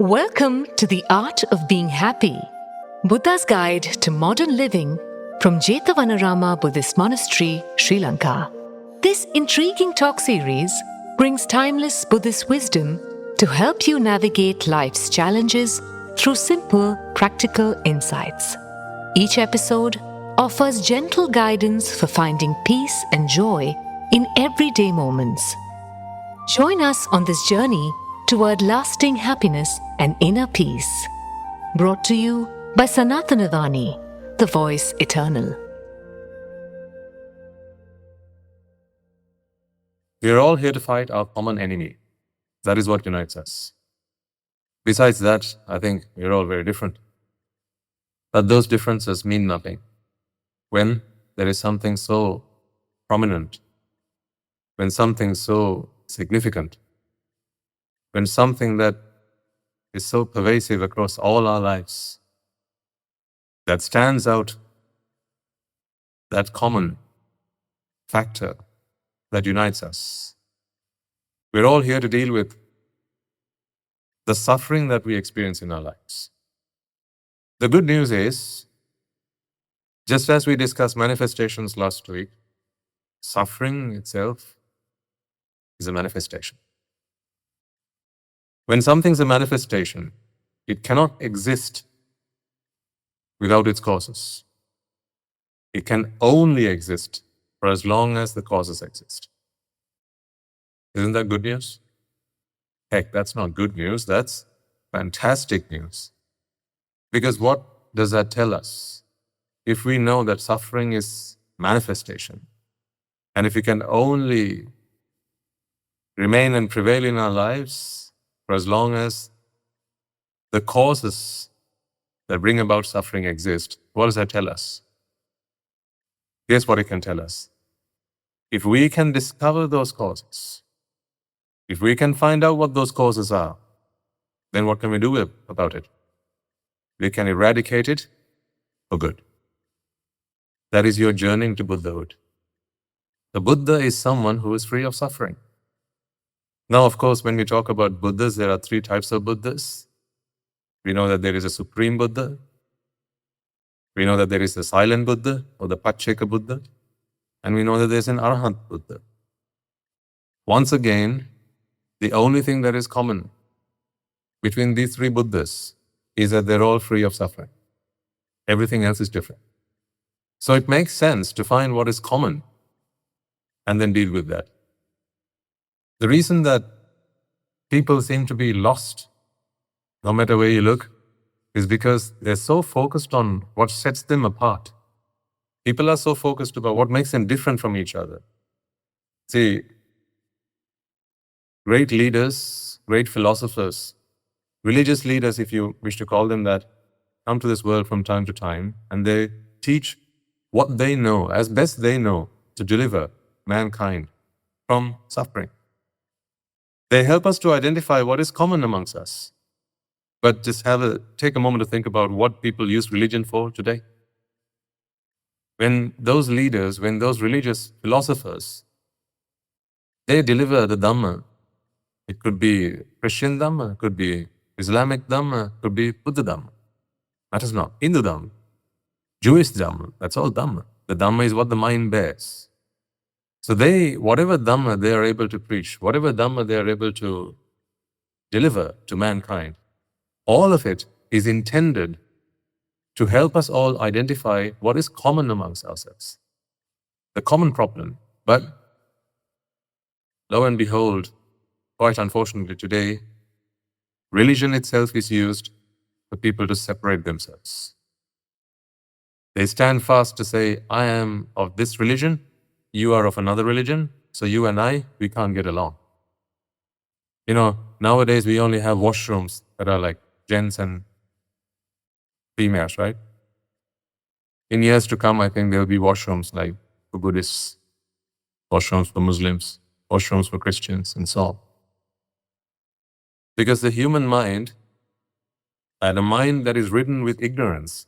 Welcome to the Art of Being Happy, Buddha's Guide to Modern Living from Jetavanarama Buddhist Monastery, Sri Lanka. This intriguing talk series brings timeless Buddhist wisdom to help you navigate life's challenges through simple, practical insights. Each episode offers gentle guidance for finding peace and joy in everyday moments. Join us on this journey toward lasting happiness and inner peace. Brought to you by Sanathana Vani, the voice eternal. We are all here to fight our common enemy. That is what unites us. Besides that, I think we are all very different. But those differences mean nothing when there is something so prominent, when something so significant, when something that is so pervasive across all our lives, that stands out, that common factor that unites us. We're all here to deal with the suffering that we experience in our lives. The good news is, just as we discussed manifestations last week, suffering itself is a manifestation. When something's a manifestation, it cannot exist without its causes. It can only exist for as long as the causes exist. Isn't that good news? Heck, that's not good news, that's fantastic news. Because what does that tell us? If we know that suffering is manifestation, and if we can only remain and prevail in our lives for as long as the causes that bring about suffering exist, what does that tell us? Here's what it can tell us. If we can discover those causes, if we can find out what those causes are, then what can we do about it? We can eradicate it for good. That is your journey to Buddhahood. The Buddha is someone who is free of suffering. Now, of course, when we talk about Buddhas, there are three types of Buddhas. We know that there is a Supreme Buddha. We know that there is the Silent Buddha or the Pacceka Buddha. And we know that there's an Arahant Buddha. Once again, the only thing that is common between these three Buddhas is that they're all free of suffering. Everything else is different. So it makes sense to find what is common and then deal with that. The reason that people seem to be lost, no matter where you look, is because they're so focused on what sets them apart. People are so focused about what makes them different from each other. See, great leaders, great philosophers, religious leaders, if you wish to call them that, come to this world from time to time, and they teach what they know, as best they know, to deliver mankind from suffering. They help us to identify what is common amongst us. But just take a moment to think about what people use religion for today. When those leaders, when those religious philosophers, they deliver the Dhamma, it could be Christian Dhamma, it could be Islamic Dhamma, it could be Buddha Dhamma. Matters not. Hindu Dhamma, Jewish Dhamma, that's all Dhamma. The Dhamma is what the mind bears. So whatever Dhamma they are able to preach, whatever Dhamma they are able to deliver to mankind, all of it is intended to help us all identify what is common amongst ourselves, the common problem. But lo and behold, quite unfortunately today, religion itself is used for people to separate themselves. They stand fast to say, I am of this religion, you are of another religion, so you and I, we can't get along. You know, nowadays we only have washrooms that are like gents and females, right? In years to come, I think there'll be washrooms like for Buddhists, washrooms for Muslims, washrooms for Christians, and so on. Because the human mind, and a mind that is ridden with ignorance,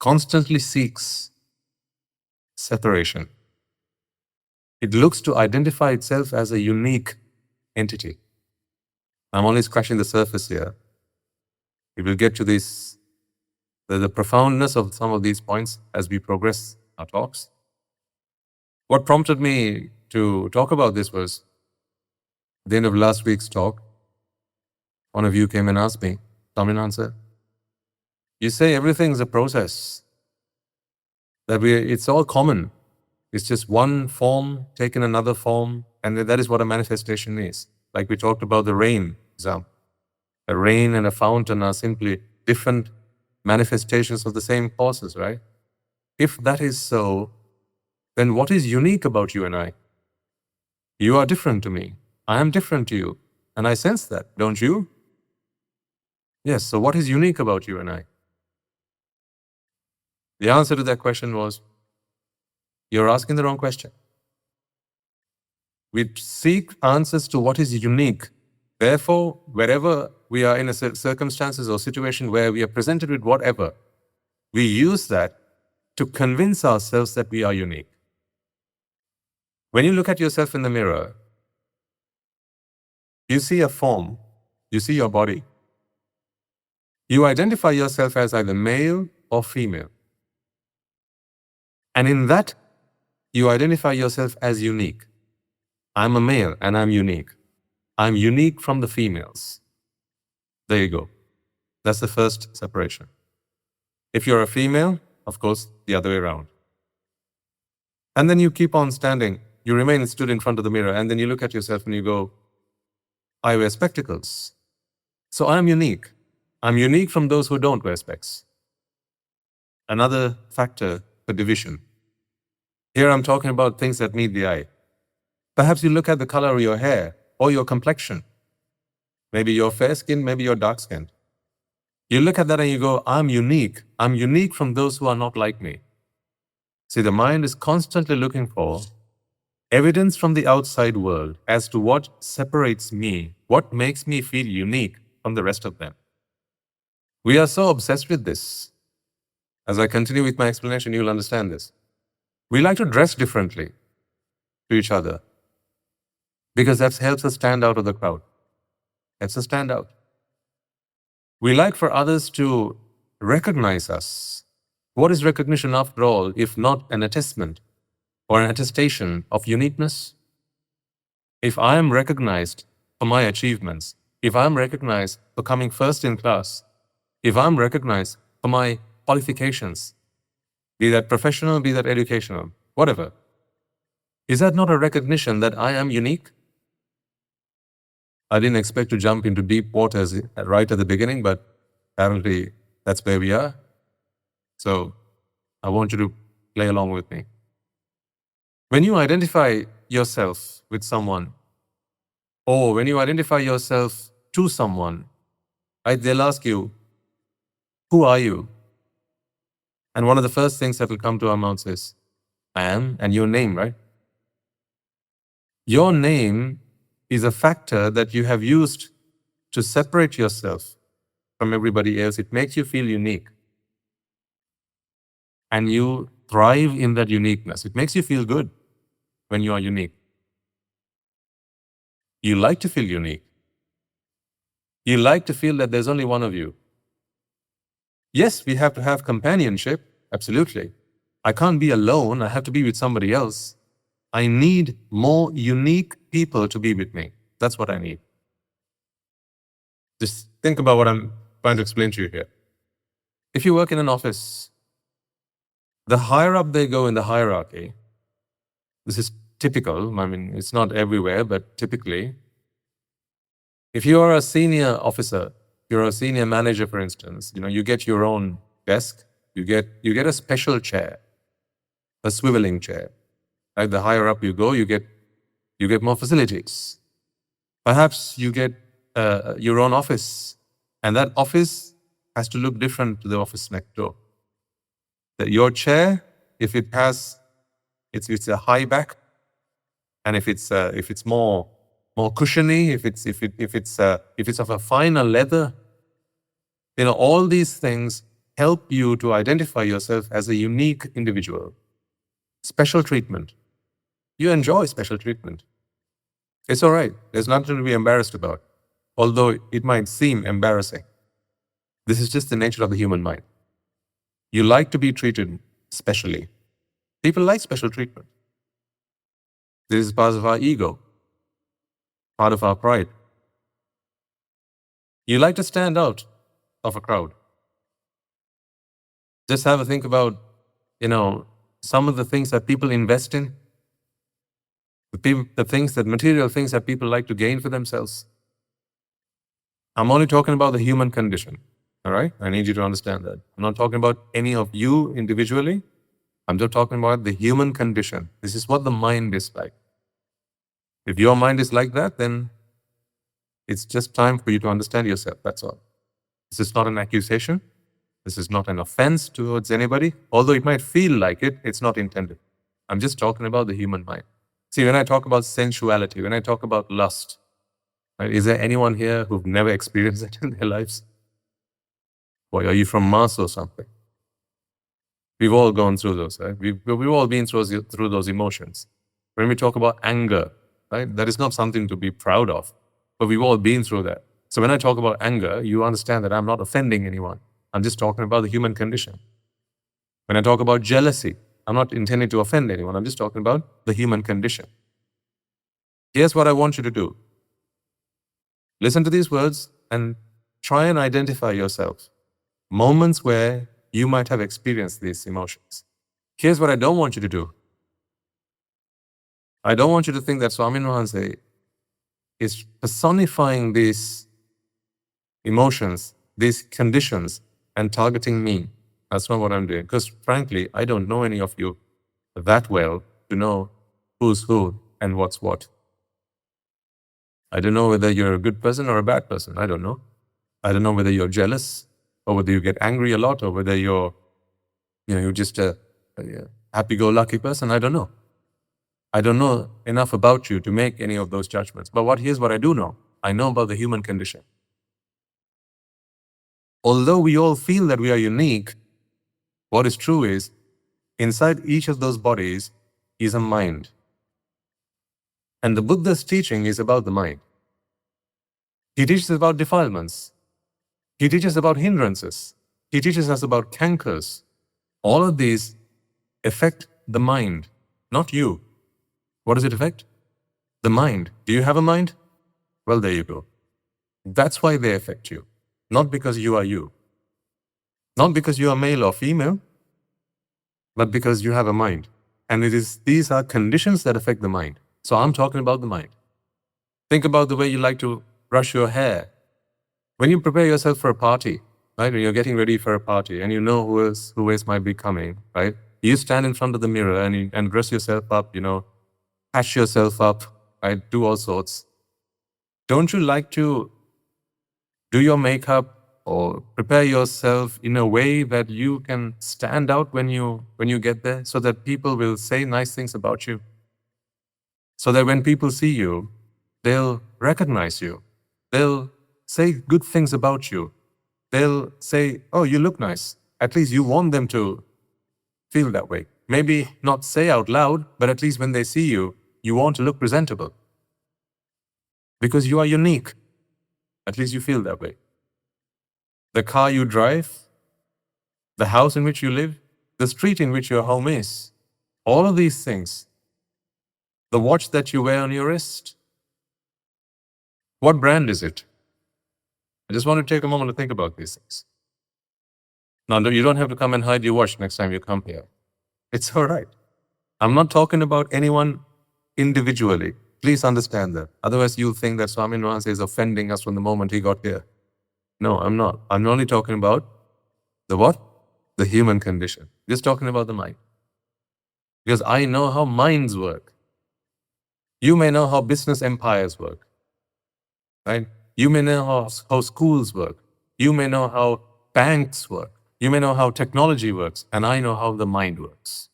constantly seeks separation. It looks to identify itself as a unique entity. I'm only scratching the surface here. We will get to this, the profoundness of some of these points as we progress our talks. What prompted me to talk about this was, at the end of last week's talk, one of you came and asked me, Taminam sir, you say everything's a process, that it's all common. It's just one form taking another form, and that is what a manifestation is. Like we talked about the rain example. A rain and a fountain are simply different manifestations of the same causes, right? If that is so, then what is unique about you and I? You are different to me. I am different to you. And I sense that, don't you? Yes, so what is unique about you and I? The answer to that question was, you're asking the wrong question. We seek answers to what is unique. Therefore, wherever we are in a circumstances or situation where we are presented with whatever, we use that to convince ourselves that we are unique. When you look at yourself in the mirror, you see a form, you see your body. You identify yourself as either male or female. And in that, you identify yourself as unique. I'm a male and I'm unique. I'm unique from the females. There you go. That's the first separation. If you're a female, of course, the other way around. And then you keep on standing. You remain stood in front of the mirror, and then you look at yourself and you go, I wear spectacles. So I'm unique. I'm unique from those who don't wear specs. Another factor for division. Here I'm talking about things that meet the eye. Perhaps you look at the color of your hair or your complexion. Maybe you're fair-skinned, maybe you're dark-skinned. You look at that and you go, I'm unique. I'm unique from those who are not like me. See, the mind is constantly looking for evidence from the outside world as to what separates me, what makes me feel unique from the rest of them. We are so obsessed with this. As I continue with my explanation, you'll understand this. We like to dress differently to each other because that helps us stand out of the crowd. Helps us stand out. We like for others to recognize us. What is recognition after all, if not an attestment or an attestation of uniqueness? If I am recognized for my achievements, if I'm recognized for coming first in class, if I'm recognized for my qualifications, be that professional, be that educational, whatever, is that not a recognition that I am unique? I didn't expect to jump into deep waters right at the beginning, but apparently that's where we are. So I want you to play along with me. When you identify yourself with someone, or when you identify yourself to someone, right, they'll ask you, who are you? And one of the first things that will come to our mouths is, I am, and your name, right? Your name is a factor that you have used to separate yourself from everybody else. It makes you feel unique. And you thrive in that uniqueness. It makes you feel good when you are unique. You like to feel unique. You like to feel that there's only one of you. Yes, we have to have companionship, absolutely. I can't be alone, I have to be with somebody else. I need more unique people to be with me. That's what I need. Just think about what I'm trying to explain to you here. If you work in an office, the higher up they go in the hierarchy, this is typical, I mean, it's not everywhere, but typically, if you are a senior officer, you're a senior manager, for instance, you get your own desk, you get a special chair, a swiveling chair. Right? The higher up you go, you get more facilities. Perhaps you get your own office, and that office has to look different to the office next door. That your chair, if it's a high back, and if it's more cushiony, if it's of a finer leather, all these things help you to identify yourself as a unique individual. Special treatment. You enjoy special treatment. It's all right. There's nothing to be embarrassed about. although it might seem embarrassing. This is just the nature of the human mind. You like to be treated specially. People like special treatment. This is part of our ego, part of our pride. You like to stand out of a crowd. Just have a think about, some of the things that people invest in, the material things that people like to gain for themselves. I'm only talking about the human condition, all right? I need you to understand that. I'm not talking about any of you individually. I'm just talking about the human condition. This is what the mind is like. If your mind is like that, then it's just time for you to understand yourself, that's all. This is not an accusation. This is not an offense towards anybody. Although it might feel like it, it's not intended. I'm just talking about the human mind. See, when I talk about sensuality, when I talk about lust, right, is there anyone here who've never experienced it in their lives? Boy, are you from Mars or something? We've all gone through those, right? We've all been through those emotions. When we talk about anger, right, that is not something to be proud of, but we've all been through that. So when I talk about anger, you understand that I'm not offending anyone. I'm just talking about the human condition. When I talk about jealousy, I'm not intending to offend anyone. I'm just talking about the human condition. Here's what I want you to do. Listen to these words and try and identify yourself. Moments where you might have experienced these emotions. Here's what I don't want you to do. I don't want you to think that Swami Narayan is personifying these emotions, these conditions, and targeting me. That's not what I'm doing. Because frankly, I don't know any of you that well to know who's who and what's what. I don't know whether you're a good person or a bad person. I don't know. I don't know whether you're jealous or whether you get angry a lot or whether you're just a happy-go-lucky person. I don't know. I don't know enough about you to make any of those judgments. But here's what I do know. I know about the human condition. Although we all feel that we are unique, what is true is, inside each of those bodies is a mind. And the Buddha's teaching is about the mind. He teaches about defilements. He teaches about hindrances. He teaches us about cankers. All of these affect the mind, not you. What does it affect? The mind. Do you have a mind? Well, there you go. That's why they affect you. Not because you are you. Not because you are male or female, but because you have a mind. And these are conditions that affect the mind. So I'm talking about the mind. Think about the way you like to brush your hair. When you prepare yourself for a party, right? When you're getting ready for a party and you know who else might be coming, right? You stand in front of the mirror and dress yourself up, patch yourself up, right? Do all sorts. Don't you like to do your makeup or prepare yourself in a way that you can stand out when you get there, so that people will say nice things about you? So that when people see you, they'll recognize you. They'll say good things about you. They'll say, oh, you look nice. At least you want them to feel that way. Maybe not say out loud, but at least when they see you, you want to look presentable. Because you are unique. At least you feel that way. The car you drive, the house in which you live, the street in which your home is, all of these things, the watch that you wear on your wrist, what brand is it? I just want to take a moment to think about these things. Now, you don't have to come and hide your watch next time you come here. It's all right. I'm not talking about anyone individually. Please understand that. Otherwise, you'll think that Swami Narayan is offending us from the moment he got here. No, I'm not. I'm only talking about the what? The human condition. Just talking about the mind. Because I know how minds work. You may know how business empires work. Right? You may know how schools work. You may know how banks work. You may know how technology works. And I know how the mind works.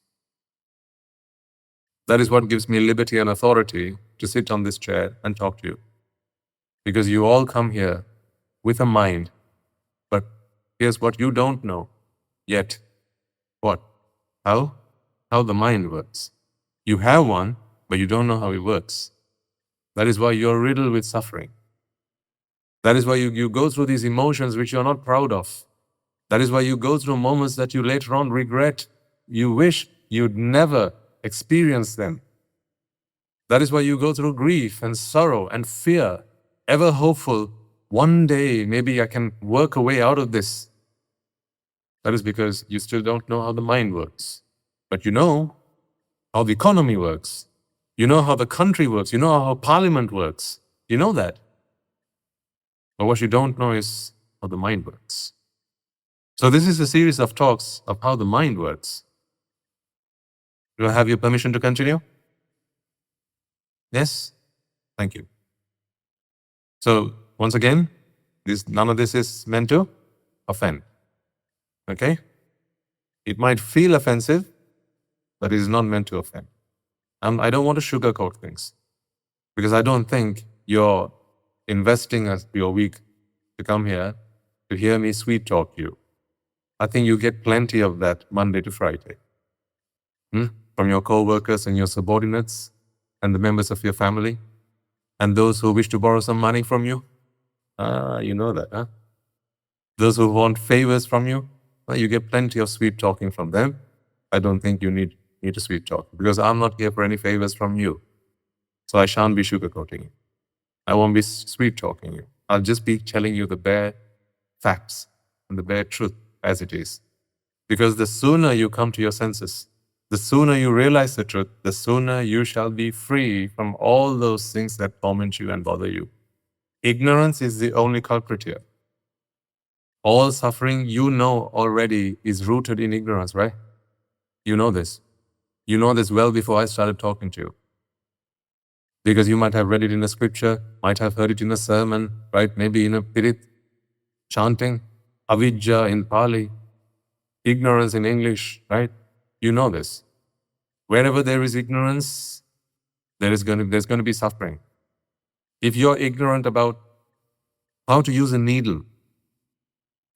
That is what gives me liberty and authority to sit on this chair and talk to you. Because you all come here with a mind. But here's what you don't know yet. What? How? How the mind works. You have one, but you don't know how it works. That is why you're riddled with suffering. That is why you go through these emotions which you're not proud of. That is why you go through moments that you later on regret. You wish you'd never experienced them. That is why you go through grief and sorrow and fear, ever hopeful, one day maybe I can work a way out of this. That is because you still don't know how the mind works. But you know how the economy works. You know how the country works. You know how parliament works. You know that. But what you don't know is how the mind works. So this is a series of talks of how the mind works. Do I have your permission to continue? Yes? Thank you. So, once again, none of this is meant to offend. Okay? It might feel offensive, but it is not meant to offend. I don't want to sugarcoat things, because I don't think you're investing your week to come here to hear me sweet talk you. I think you get plenty of that Monday to Friday. From your co-workers and your subordinates and the members of your family and those who wish to borrow some money from you. You know that, huh? Those who want favors from you, you get plenty of sweet talking from them. I don't think you need to sweet talk, because I'm not here for any favors from you. So I shan't be sugarcoating you. I won't be sweet talking you. I'll just be telling you the bare facts and the bare truth as it is. Because the sooner you come to your senses, the sooner you realize the truth, the sooner you shall be free from all those things that torment you and bother you. Ignorance is the only culprit here. All suffering, you know already, is rooted in ignorance, right? You know this. You know this well before I started talking to you. Because you might have read it in a scripture, might have heard it in a sermon, right? Maybe in a pirit, chanting, avidya in Pali, ignorance in English, right? You know this. Wherever there is ignorance, there's going to be suffering. If you're ignorant about how to use a needle,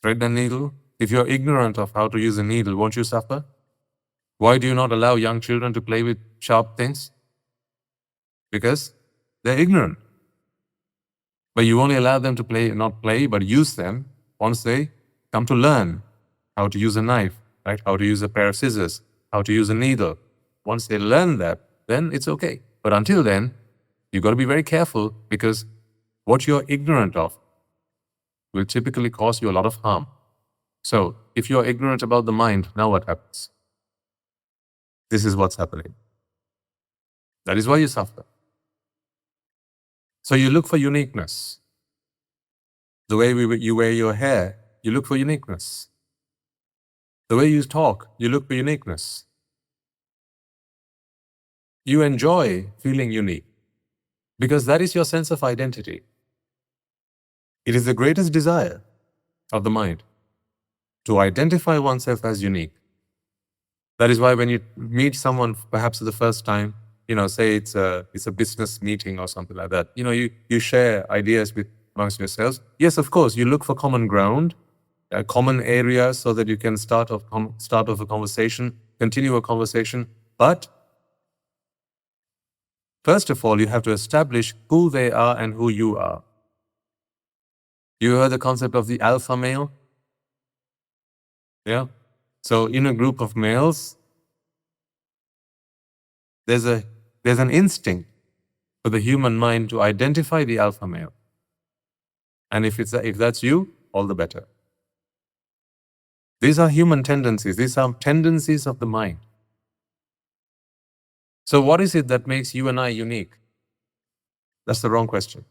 thread a needle, if you're ignorant of how to use a needle, won't you suffer? Why do you not allow young children to play with sharp things? Because they're ignorant. But you only allow them to not play, but use them once they come to learn how to use a knife, right? How to use a pair of scissors, how to use a needle. Once they learn that, then it's okay. But until then, you've got to be very careful, because what you're ignorant of will typically cause you a lot of harm. So, if you're ignorant about the mind, now what happens? This is what's happening. That is why you suffer. So you look for uniqueness. The way you wear your hair, you look for uniqueness. The way you talk, you look for uniqueness. You enjoy feeling unique, because that is your sense of identity. It is the greatest desire of the mind to identify oneself as unique. That is why when you meet someone perhaps for the first time, say it's a business meeting or something like that, you share ideas amongst yourselves. Yes, of course, you look for common ground, common areas, so that you can start off a conversation, continue a conversation. But first of all, you have to establish who they are and who you are. You heard the concept of the alpha male? Yeah? So in a group of males, there's an instinct for the human mind to identify the alpha male. And if that's you, all the better. These are human tendencies. These are tendencies of the mind. So what is it that makes you and I unique? That's the wrong question.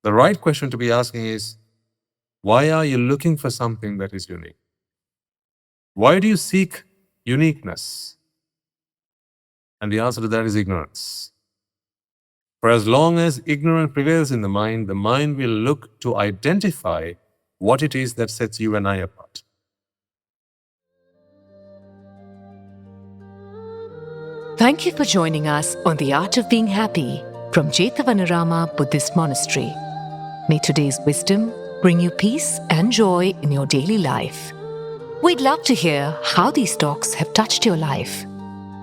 The right question to be asking is, why are you looking for something that is unique? Why do you seek uniqueness? And the answer to that is ignorance. For as long as ignorance prevails in the mind will look to identify what it is that sets you and I apart. Thank you for joining us on The Art of Being Happy from Jethavanarama Buddhist Monastery. May today's wisdom bring you peace and joy in your daily life. We'd love to hear how these talks have touched your life.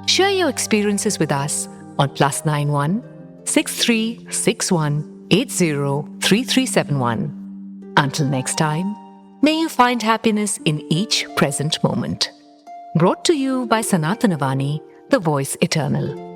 Share your experiences with us on +91 6361 80 3371. Until next time, may you find happiness in each present moment. Brought to you by Sanathana Vani, the voice eternal.